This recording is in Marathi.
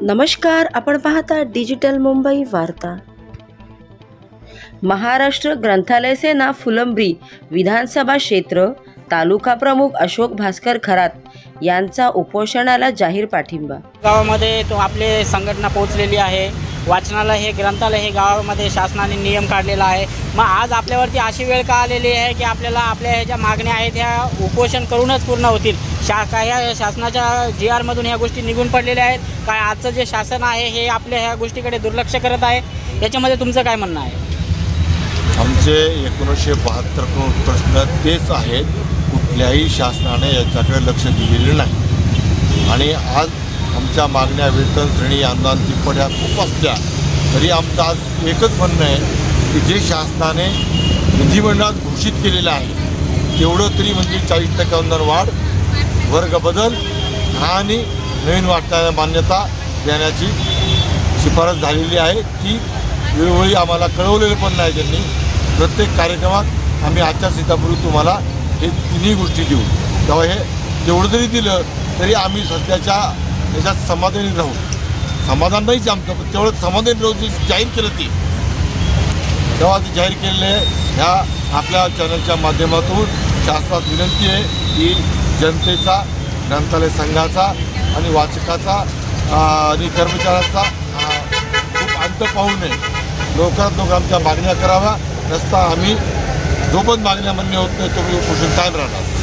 नमस्कार, आपण पाहता डिजिटल मुंबई वार्ता। महाराष्ट्र ग्रंथालय सेना फुलंब्री विधानसभा क्षेत्र तालुका प्रमुख अशोक भास्कर खरात यांचा उपोषणाला जाहीर पाठिंबा। गावामध्ये तो आपले संघटना पोहोचलेली आहे। वाचनालय हे ग्रंथालय हे गावामध्ये शासनाने नियम काढलेला आहे। मग आज आपल्यावरती अशी वेळ का आलेली आहे की आपल्याला आपल्या ह्या ज्या मागण्या आहेत ह्या उपोषण करूनच पूर्ण होतील। काय ह्या शासनाच्या GR मधून ह्या गोष्टी निघून पडलेल्या आहेत। काय आजचं जे शासन आहे हे आपल्या ह्या गोष्टीकडे दुर्लक्ष करत आहे। याच्यामध्ये तुमचं काय म्हणणं आहे? आमचे 1972 प्रश्न तेच आहेत, कुठल्याही शासनाने याच्याकडे लक्ष दिलेले नाही। आणि आज आमच्या मागण्या वेतन श्रेणी अनुदान तिप्पट ह्या खूप असल्या तरी आमचं आज एकच म्हणणं आहे की जे शासनाने विधिमंडळात घोषित केलेलं आहे तेवढं तरी म्हणजे 40% अनुदान वाढ, वर्ग बदल आणि नवीन वाटणाऱ्या मान्यता देण्याची शिफारस झालेली आहे। ती वेळोवेळी आम्हाला कळवलेलं पण नाही त्यांनी। प्रत्येक कार्यक्रमात आम्ही आचारसंहितापूर्वी तुम्हाला हे तिन्ही गोष्टी देऊ, तेव्हा हे तेवढं जरी दिलं तरी आम्ही सध्याच्या याच्यात समाधानी राहू। समाधान नाहीच आमचं, पण तेवढं समाधानी राहू जे जाहीर केलं ती तेव्हा ते जाहीर केलेलं आहे। ह्या आपल्या चॅनलच्या माध्यमातून शासनास विनंती आहे की जनतेचा, ग्रंथालय संघाचा आणि वाचकाचा आणि कर्मचाऱ्यांचा खूप अंत पाहू नये। लवकरात लवकर आमच्या मागण्या कराव्या, नसता आम्ही जो पण मागण्या मान्य होत नाही तो उपोषण कायम राहणार।